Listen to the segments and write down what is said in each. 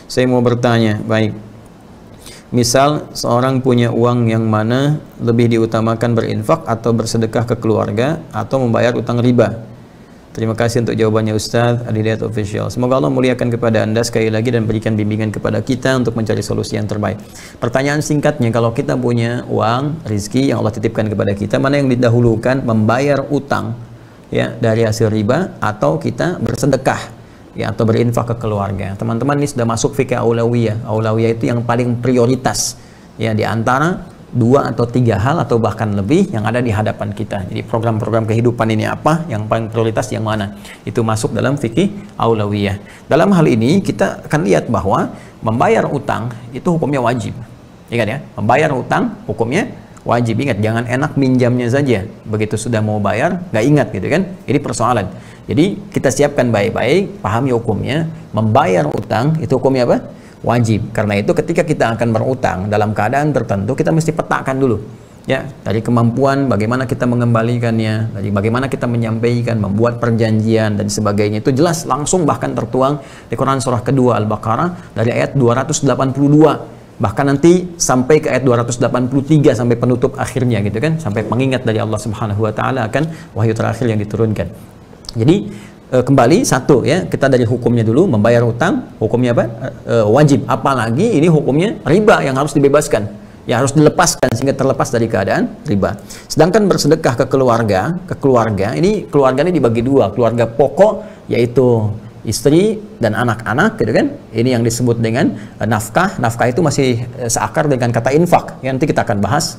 Saya mau bertanya, baik. Misal seorang punya uang yang mana lebih diutamakan berinfak atau bersedekah ke keluarga atau membayar utang riba. Terima kasih untuk jawabannya Ustaz Adidayat Official. Semoga Allah muliakan kepada Anda sekali lagi dan berikan bimbingan kepada kita untuk mencari solusi yang terbaik. Pertanyaan singkatnya, kalau kita punya uang, rizki yang Allah titipkan kepada kita, mana yang didahulukan, membayar utang ya dari hasil riba atau kita bersedekah ya atau berinfak ke keluarga? Teman-teman, ini sudah masuk fikih aulawiyah. Aulawiyah itu yang paling prioritas ya di antara 2 atau 3 hal atau bahkan lebih yang ada di hadapan kita. Jadi program-program kehidupan ini apa, yang paling prioritas yang mana, itu masuk dalam fikih aulawiyah. Dalam hal ini kita akan lihat bahwa membayar utang itu hukumnya wajib. Ingat ya, membayar utang hukumnya wajib. Ingat, jangan enak minjamnya saja, begitu sudah mau bayar nggak ingat gitu kan. Ini persoalan. Jadi kita siapkan baik-baik, pahami hukumnya. Membayar utang itu hukumnya apa? Wajib. Karena itu ketika kita akan berutang dalam keadaan tertentu, kita mesti petakan dulu ya, dari kemampuan bagaimana kita mengembalikannya, dari bagaimana kita menyampaikan, membuat perjanjian dan sebagainya. Itu jelas langsung bahkan tertuang di Quran surah kedua Al-Baqarah dari ayat 282, bahkan nanti sampai ke ayat 283 sampai penutup akhirnya gitu kan, sampai pengingat dari Allah Subhanahu wa taala akan wahyu terakhir yang diturunkan. Jadi kembali satu ya, kita dari hukumnya dulu. Membayar utang hukumnya apa? Wajib. Apalagi ini hukumnya riba yang harus dibebaskan, yang harus dilepaskan sehingga terlepas dari keadaan riba. Sedangkan bersedekah ke keluarga ini, keluarga ini dibagi 2, keluarga pokok yaitu istri dan anak-anak gitu kan. Ini yang disebut dengan nafkah. Nafkah itu masih seakar dengan kata infak yang nanti kita akan bahas.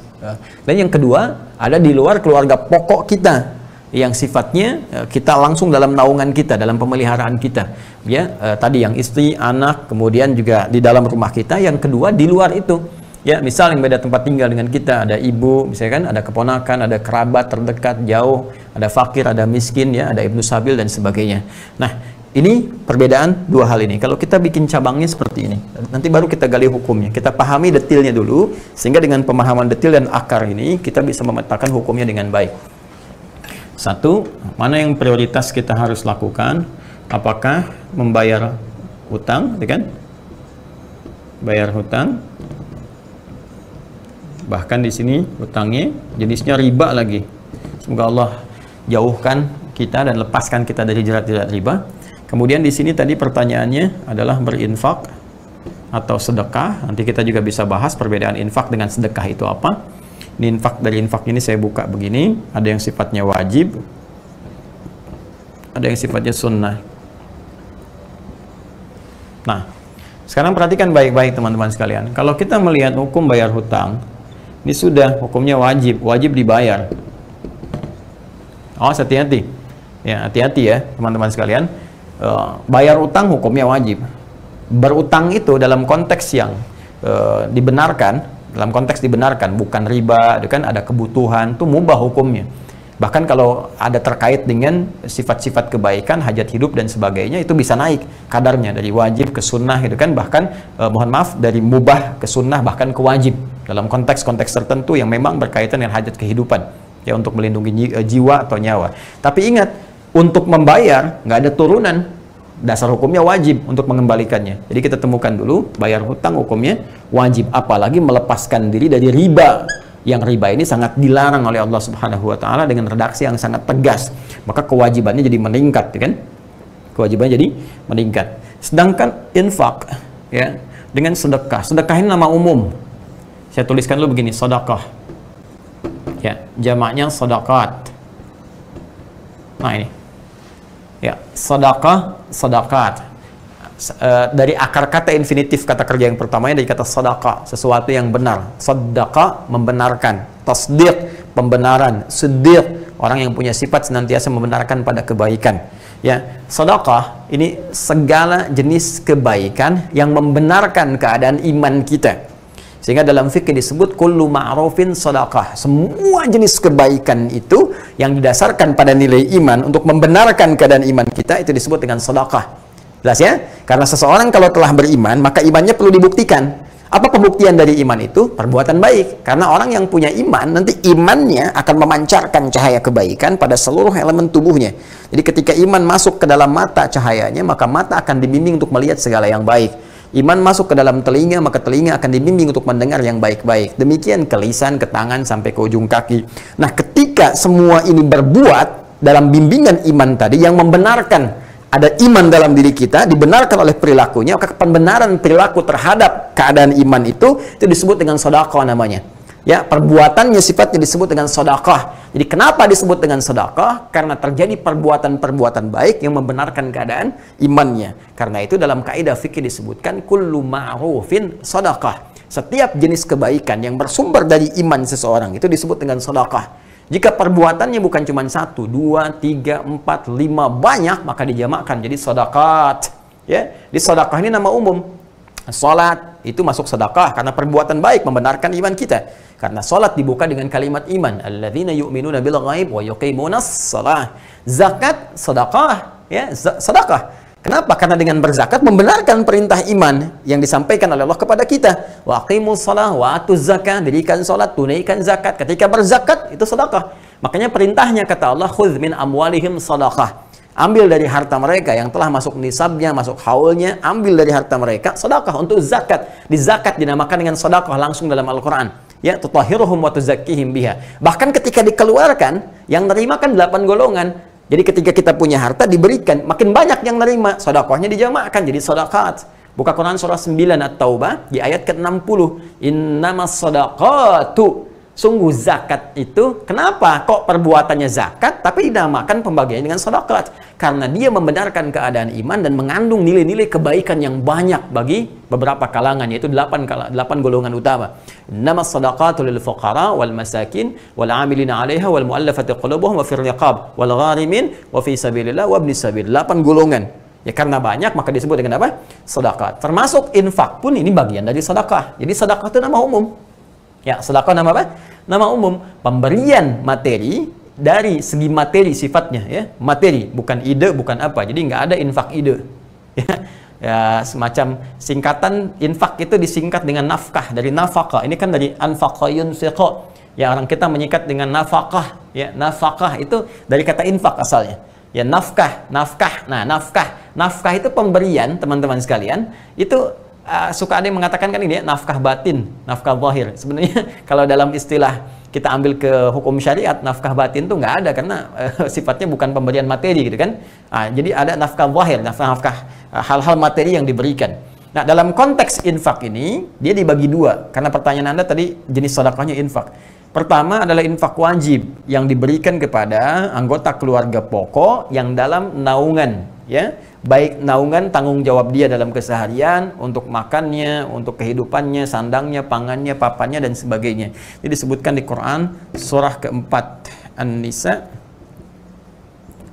Dan yang kedua, ada di luar keluarga pokok kita yang sifatnya kita langsung dalam naungan kita, dalam pemeliharaan kita ya, tadi yang istri, anak, kemudian juga di dalam rumah kita. Yang kedua di luar itu ya, misal yang beda tempat tinggal dengan kita, ada ibu misalkan, ada keponakan, ada kerabat terdekat jauh, ada fakir, ada miskin ya, ada ibnu sabil dan sebagainya. Nah, ini perbedaan 2 hal ini. Kalau kita bikin cabangnya seperti ini, nanti baru kita gali hukumnya, kita pahami detailnya dulu, sehingga dengan pemahaman detail dan akar ini kita bisa memetakan hukumnya dengan baik. Satu, mana yang prioritas kita harus lakukan? Apakah membayar hutang, kan? Bayar hutang. Bahkan di sini hutangnya jenisnya riba lagi. Semoga Allah jauhkan kita dan lepaskan kita dari jerat-jerat riba. Kemudian di sini tadi pertanyaannya adalah berinfak atau sedekah. Nanti kita juga bisa bahas perbedaan infak dengan sedekah itu apa. Ini infak, dari infak ini saya buka begini, ada yang sifatnya wajib, ada yang sifatnya sunnah. Nah, sekarang perhatikan baik-baik teman-teman sekalian. Kalau kita melihat hukum bayar hutang, ini sudah hukumnya wajib, wajib dibayar. Oh, hati-hati. Ya, hati-hati ya teman-teman sekalian. Bayar utang hukumnya wajib. Berutang itu dalam konteks yang dibenarkan, dalam konteks dibenarkan, bukan riba, itu kan ada kebutuhan, itu mubah hukumnya. Bahkan kalau ada terkait dengan sifat-sifat kebaikan, hajat hidup dan sebagainya, itu bisa naik kadarnya dari wajib ke sunnah gitu kan, bahkan mohon maaf, dari mubah ke sunnah bahkan ke wajib dalam konteks-konteks tertentu yang memang berkaitan dengan hajat kehidupan ya, untuk melindungi jiwa atau nyawa. Tapi ingat, untuk membayar nggak ada turunan, dasar hukumnya wajib untuk mengembalikannya. Jadi kita temukan dulu, bayar hutang hukumnya wajib, apalagi melepaskan diri dari riba, yang riba ini sangat dilarang oleh Allah Subhanahu wa taala dengan redaksi yang sangat tegas. Maka kewajibannya jadi meningkat, kan? Kewajibannya jadi meningkat. Sedangkan infak ya, dengan sedekah. Sedekah ini nama umum. Saya tuliskan dulu begini, sedekah. Ya, jamaknya sedaqat. Nah, ini. Ya, sedekah, sedaqat. Dari akar kata infinitif kata kerja yang pertamanya dari kata sedekah, sesuatu yang benar. Sedekah membenarkan, tasdiq pembenaran, siddiq orang yang punya sifat senantiasa membenarkan pada kebaikan. Ya, sedekah ini segala jenis kebaikan yang membenarkan keadaan iman kita. Sehingga dalam fikih disebut kullu ma'rufin sedekah. Semua jenis kebaikan itu yang didasarkan pada nilai iman untuk membenarkan keadaan iman kita, itu disebut dengan sedekah. Jelas ya? Karena seseorang kalau telah beriman, maka imannya perlu dibuktikan. Apa pembuktian dari iman itu? Perbuatan baik. Karena orang yang punya iman, nanti imannya akan memancarkan cahaya kebaikan pada seluruh elemen tubuhnya. Jadi ketika iman masuk ke dalam mata cahayanya, maka mata akan dibimbing untuk melihat segala yang baik. Iman masuk ke dalam telinga, maka telinga akan dibimbing untuk mendengar yang baik-baik. Demikian ke lisan, ke tangan, sampai ke ujung kaki. Nah, ketika semua ini berbuat dalam bimbingan iman tadi yang membenarkan ada iman dalam diri kita, dibenarkan oleh perilakunya, maka pembenaran perilaku terhadap keadaan iman itu disebut dengan sedekah namanya. Ya, perbuatannya sifatnya disebut dengan sedekah. Jadi kenapa disebut dengan sedekah? Karena terjadi perbuatan-perbuatan baik yang membenarkan keadaan imannya. Karena itu dalam kaidah fikih disebutkan kullu ma'rufin sedekah. Setiap jenis kebaikan yang bersumber dari iman seseorang itu disebut dengan sedekah. Jika perbuatannya bukan cuma 1, 2, 3, 4, 5 banyak, maka dijamakkan jadi sedekah. Ya, di sedekah ini nama umum. Salat itu masuk sedekah karena perbuatan baik membenarkan iman kita. Karena salat dibuka dengan kalimat iman, alladzina yu'minuna bil ghaib wa yuqimunas shalah. Zakat sedekah, ya, sedekah. Kenapa? Karena dengan berzakat membenarkan perintah iman yang disampaikan oleh Allah kepada kita. Wa aqimus shalah wa atuz zakat, dirikan salat, tunaikan zakat. Ketika berzakat itu sedekah. Makanya perintahnya kata Allah, khudz min amwalihim sadaqah. Ambil dari harta mereka yang telah masuk nisabnya, masuk haulnya, ambil dari harta mereka sedekah untuk zakat. Di zakat dinamakan dengan sedekah langsung dalam Al-Qur'an. Ya, tutahhiruhum wa tuzakkihim biha. Bahkan ketika dikeluarkan, yang nerima kan 8 golongan. Jadi ketika kita punya harta diberikan, makin banyak yang nerima, sedekahnya dijamakkan jadi sedekah. Buka Quran surah 9 At-Taubah di ayat ke-60. Innamas shadaqatu. Sungguh zakat itu, kenapa kok perbuatannya zakat tapi dinamakan pembagian dengan sedekah? Karena dia membenarkan keadaan iman dan mengandung nilai-nilai kebaikan yang banyak bagi beberapa kalangan, yaitu 8 golongan utama. Innamas shadaqatu lil fuqara wal masakin wal 'amilina 'alaiha wal mu'allafati qulubuhum wa fir riqab wal gharimin wa fi sabilillah wa ibnis sabil. 8 golongan. Ya, karena banyak maka disebut dengan apa? Sedekah. Termasuk infak pun ini bagian dari sedekah. Jadi sedekah itu nama umum. Ya, sedekah nama apa? Nama umum. Pemberian materi dari segi materi sifatnya, ya. Materi, bukan ide, bukan apa. Jadi nggak ada infak ide. Ya, ya, semacam singkatan infak itu disingkat dengan nafkah, dari nafkah. Ini kan dari anfaqa yunfiqu. Ya, orang kita menyikat dengan nafkah. Ya, nafkah itu dari kata infak asalnya. Ya, nafkah. Nah, nafkah itu pemberian, teman-teman sekalian. Itu suka ada yang mengatakan kan ini ya, nafkah batin, nafkah zahir. Sebenarnya kalau dalam istilah kita ambil ke hukum syariat, nafkah batin itu nggak ada karena sifatnya bukan pemberian materi gitu kan. Jadi ada nafkah zahir, nafkah hal-hal materi yang diberikan. Nah, dalam konteks infak ini dia dibagi dua karena pertanyaan Anda tadi jenis sedekahnya infak. Pertama adalah infak wajib yang diberikan kepada anggota keluarga pokok yang dalam naungan, ya. Baik naungan tanggung jawab dia dalam keseharian, untuk makannya, untuk kehidupannya, sandangnya, pangannya, papannya, dan sebagainya. Ini disebutkan di Quran surah keempat An-Nisa,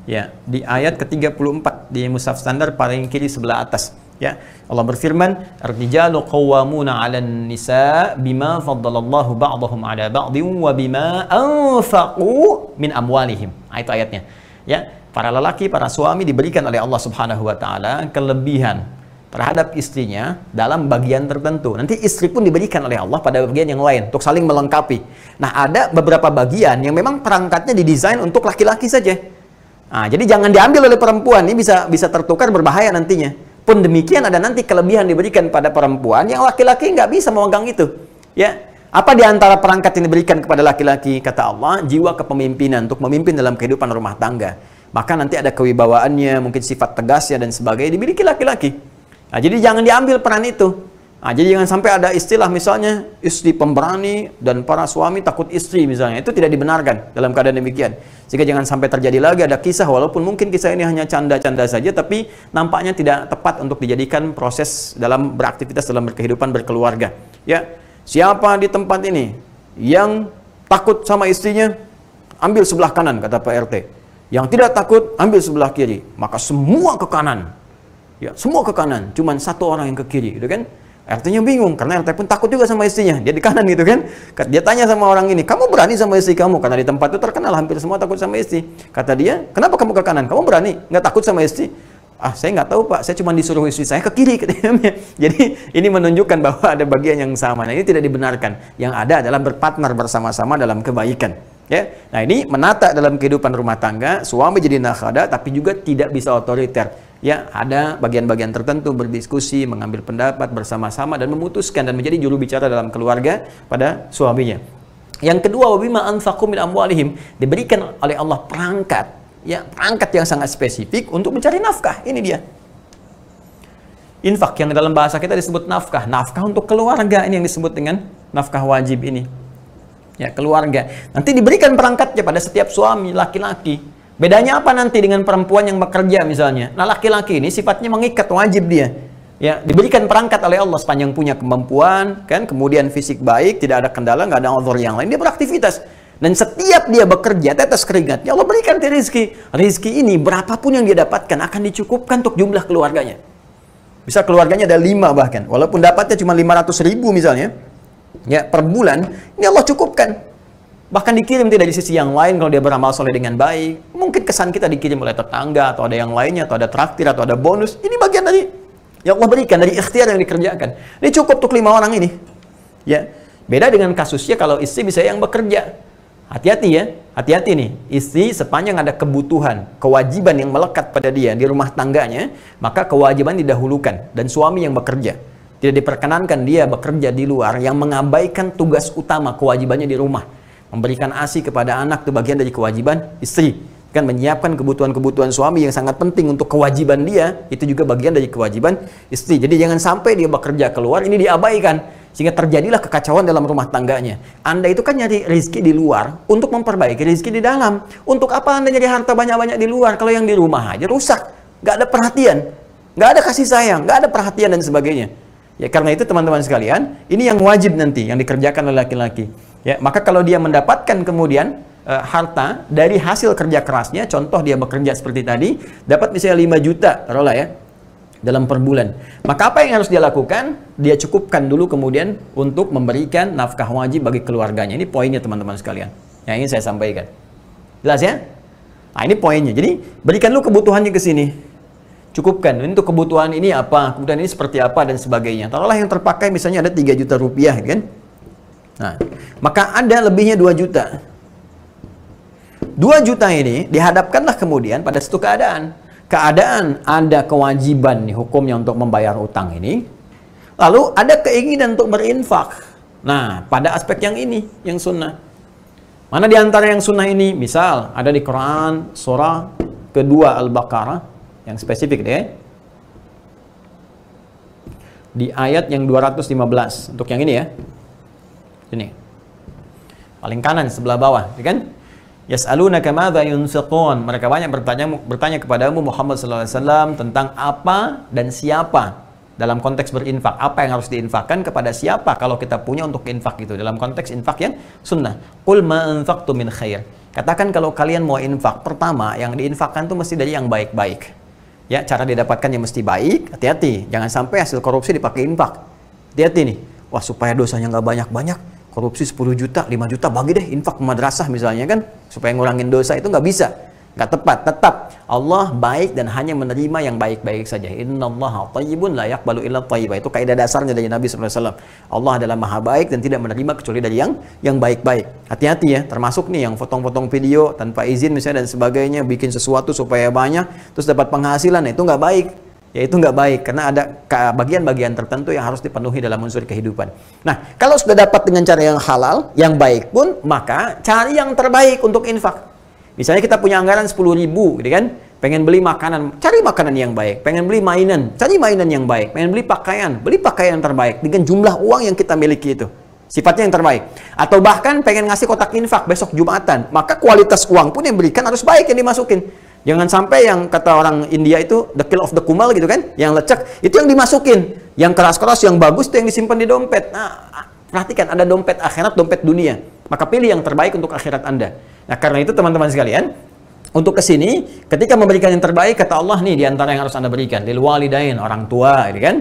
ya, di ayat ke-34 di mushaf standar paling kiri sebelah atas. Ya, Allah berfirman, "Ar-rijalu qawwamuna 'alan nisa bima faddalallahu ba'dahum 'ala ba'din wa bima anfaqu min amwalihim." Itu ayatnya. Ya, para lelaki, para suami diberikan oleh Allah Subhanahu wa taala kelebihan terhadap istrinya dalam bagian tertentu. Nanti istri pun diberikan oleh Allah pada bagian yang lain untuk saling melengkapi. Nah, ada beberapa bagian yang memang perangkatnya didesain untuk laki-laki saja. Nah, jadi jangan diambil oleh perempuan, ini bisa tertukar, berbahaya nantinya. Pun demikian ada nanti kelebihan diberikan pada perempuan yang laki-laki nggak bisa memegang itu. Ya, apa di antara perangkat yang diberikan kepada laki-laki? Kata Allah, jiwa kepemimpinan untuk memimpin dalam kehidupan rumah tangga. Maka nanti ada kewibawaannya, mungkin sifat tegasnya dan sebagainya dimiliki laki-laki. Nah, jadi jangan diambil peran itu. Nah, jadi jangan sampai ada istilah misalnya istri pemberani dan para suami takut istri misalnya. Itu tidak dibenarkan dalam keadaan demikian. Sehingga jangan sampai terjadi lagi ada kisah, walaupun mungkin kisah ini hanya canda-canda saja, tapi nampaknya tidak tepat untuk dijadikan proses dalam beraktivitas, dalam berkehidupan, berkeluarga. Ya, siapa di tempat ini yang takut sama istrinya, ambil sebelah kanan, kata Pak RT. Yang tidak takut, ambil sebelah kiri. Maka semua ke kanan. Ya, semua ke kanan. Cuman satu orang yang ke kiri, gitu kan? RT-nya bingung, karena RT pun takut juga sama istrinya. Dia di kanan gitu kan. Dia tanya sama orang ini, kamu berani sama istri kamu? Karena di tempat itu terkenal hampir semua takut sama istri. Kata dia, kenapa kamu ke kanan? Kamu berani? Nggak takut sama istri? Ah, saya nggak tahu Pak, saya cuma disuruh istri saya ke kiri. Jadi ini menunjukkan bahwa ada bagian yang sama. Nah, ini tidak dibenarkan. Yang ada adalah berpartner bersama-sama dalam kebaikan. Ya, nah ini menata dalam kehidupan rumah tangga, suami jadi nakhada, tapi juga tidak bisa otoriter. ya ada bagian-bagian tertentu berdiskusi, mengambil pendapat bersama-sama dan memutuskan dan menjadi juru bicara dalam keluarga pada suaminya. Yang kedua, wabima anfaqu min amwalihim, diberikan oleh Allah perangkat, ya perangkat yang sangat spesifik untuk mencari nafkah. Ini dia. Infak yang dalam bahasa kita disebut nafkah. Nafkah untuk keluarga, ini yang disebut dengan nafkah wajib ini. Ya, keluarga. Nanti diberikan perangkatnya pada setiap suami laki-laki. Bedanya apa nanti dengan perempuan yang bekerja misalnya? Nah, laki-laki ini sifatnya mengikat, wajib dia. Ya, diberikan perangkat oleh Allah sepanjang punya kemampuan, kan, kemudian fisik baik, tidak ada kendala, nggak ada uzur yang lain, dia beraktivitas. Dan setiap dia bekerja, tetes keringatnya, Allah berikan dia rizki. Rizki ini berapapun yang dia dapatkan akan dicukupkan untuk jumlah keluarganya. Bisa keluarganya ada 5 bahkan, walaupun dapatnya cuma 500.000 misalnya, ya per bulan, ini Allah cukupkan. Bahkan dikirim tidak di sisi yang lain kalau dia beramal soleh dengan baik. Mungkin kesan kita dikirim oleh tetangga, atau ada yang lainnya, atau ada traktir, atau ada bonus. Ini bagian dari yang Allah berikan, dari ikhtiar yang dikerjakan. Ini cukup untuk 5 orang ini. Ya, beda dengan kasusnya kalau istri bisa yang bekerja. Hati-hati ya, hati-hati nih. Istri sepanjang ada kebutuhan, kewajiban yang melekat pada dia di rumah tangganya, maka kewajiban didahulukan. Dan suami yang bekerja. Tidak diperkenankan dia bekerja di luar yang mengabaikan tugas utama kewajibannya di rumah. Memberikan ASI kepada anak itu bagian dari kewajiban istri. Kan menyiapkan kebutuhan-kebutuhan suami yang sangat penting untuk kewajiban dia, itu juga bagian dari kewajiban istri. Jadi jangan sampai dia bekerja keluar, ini diabaikan. Sehingga terjadilah kekacauan dalam rumah tangganya. Anda itu kan nyari rezeki di luar untuk memperbaiki rezeki di dalam. Untuk apa Anda nyari harta banyak-banyak di luar kalau yang di rumah aja rusak? Nggak ada perhatian, nggak ada kasih sayang, nggak ada perhatian dan sebagainya. Ya, karena itu teman-teman sekalian, ini yang wajib nanti yang dikerjakan oleh laki-laki. Ya, maka kalau dia mendapatkan kemudian harta dari hasil kerja kerasnya, contoh dia bekerja seperti tadi, dapat misalnya 5 juta, taruhlah ya, dalam per bulan. Maka apa yang harus dia lakukan? Dia cukupkan dulu kemudian untuk memberikan nafkah wajib bagi keluarganya. Ini poinnya teman-teman sekalian, yang ingin saya sampaikan. Jelas ya? Nah, ini poinnya. Jadi, berikan dulu kebutuhannya ke sini. Cukupkan, untuk kebutuhan ini apa, kebutuhan ini seperti apa, dan sebagainya. Taruhlah yang terpakai misalnya ada 3 juta rupiah, kan? Nah, maka ada lebihnya 2 juta. 2 juta ini dihadapkanlah kemudian pada satu keadaan. Keadaan ada kewajiban nih hukumnya untuk membayar utang ini. Lalu ada keinginan untuk berinfak. Nah, pada aspek yang ini, yang sunnah. Mana di antara yang sunnah ini? Misal, ada di Quran, surah kedua Al-Baqarah, yang spesifik deh. Di ayat yang 215. Untuk yang ini ya. Ini paling kanan sebelah bawah, ya kan? Yas'alunaka madza yunfiqun. Mereka banyak bertanya kepadamu Muhammad sallallahu alaihi wasallam tentang apa dan siapa dalam konteks berinfak. Apa yang harus diinfakkan kepada siapa kalau kita punya untuk infak itu dalam konteks infak yang sunnah. Qul ma anfaqtu min khair. Katakan kalau kalian mau infak, pertama yang diinfakkan itu mesti dari yang baik-baik. Ya, cara didapatkannya mesti baik. Hati-hati, jangan sampai hasil korupsi dipakai infak. Hati-hati nih. Wah, supaya dosanya nggak banyak-banyak, korupsi 10 juta, 5 juta, bagi deh infak ke madrasah misalnya kan, supaya ngurangin dosa, itu nggak bisa, nggak tepat. Tetap Allah baik dan hanya menerima yang baik-baik saja. Innallaha thayyibun la yaqbalu illa thayyiba. Itu kaidah dasarnya dari Nabi SAW. Allah adalah maha baik dan tidak menerima kecuali dari yang baik-baik. Hati-hati ya, termasuk nih yang potong-potong video tanpa izin misalnya dan sebagainya, bikin sesuatu supaya banyak terus dapat penghasilan, itu nggak baik. Ya, itu nggak baik, karena ada bagian-bagian tertentu yang harus dipenuhi dalam unsur kehidupan. Nah, kalau sudah dapat dengan cara yang halal, yang baik pun, maka cari yang terbaik untuk infak. Misalnya kita punya anggaran 10.000, gitu kan? Pengen beli makanan, cari makanan yang baik. Pengen beli mainan, cari mainan yang baik. Pengen beli pakaian yang terbaik dengan jumlah uang yang kita miliki itu. Sifatnya yang terbaik. Atau bahkan pengen ngasih kotak infak besok Jumatan, maka kualitas uang pun yang berikan harus baik yang dimasukin. Jangan sampai yang kata orang India itu the kill of the kumal gitu kan, yang lecek, itu yang dimasukin. Yang keras-keras, yang bagus itu yang disimpan di dompet. Nah, perhatikan, ada dompet akhirat, dompet dunia. Maka pilih yang terbaik untuk akhirat Anda. Nah, karena itu teman-teman sekalian, untuk kesini, ketika memberikan yang terbaik, kata Allah nih, diantara yang harus Anda berikan, lil walidain, orang tua, gitu kan.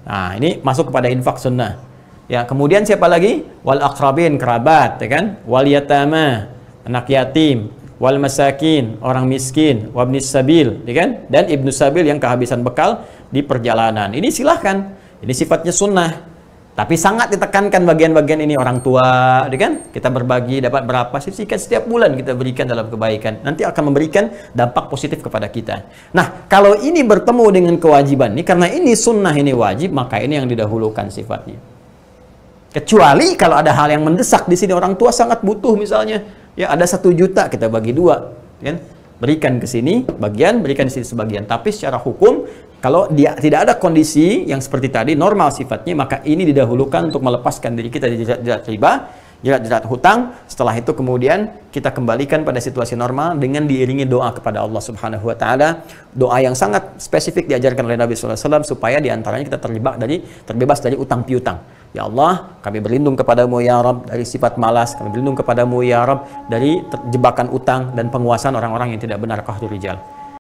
Nah, ini masuk kepada infak sunnah. Ya, kemudian siapa lagi? Wal aqrabin, kerabat, ya kan? Wal yatama, anak yatim, wal masakin, orang miskin, wabnis sabil, ya kan? Dan ibnu sabil yang kehabisan bekal di perjalanan. Ini silahkan. Ini sifatnya sunnah. Tapi sangat ditekankan bagian-bagian ini, orang tua, kan? Kita berbagi dapat berapa, sisihkan setiap bulan kita berikan dalam kebaikan. Nanti akan memberikan dampak positif kepada kita. Nah, kalau ini bertemu dengan kewajiban ini, karena ini sunnah, ini wajib, maka ini yang didahulukan sifatnya. Kecuali kalau ada hal yang mendesak di sini, orang tua sangat butuh misalnya, ya ada 1 juta kita bagi 2, kan? Berikan ke sini bagian, berikan di sini sebagian. Tapi secara hukum, kalau dia tidak ada kondisi yang seperti tadi, normal sifatnya, maka ini didahulukan untuk melepaskan diri kita dari jerat riba, jerat hutang. Setelah itu kemudian kita kembalikan pada situasi normal dengan diiringi doa kepada Allah Subhanahu wa taala. Doa yang sangat spesifik diajarkan oleh Nabi sallallahu alaihi wasallam supaya diantaranya kita terbebas dari utang piutang. Ya Allah, kami berlindung kepadamu ya Rabb dari sifat malas, kami berlindung kepadamu ya Rabb dari jebakan utang dan penguasaan orang-orang yang tidak benar, qahrul rijal.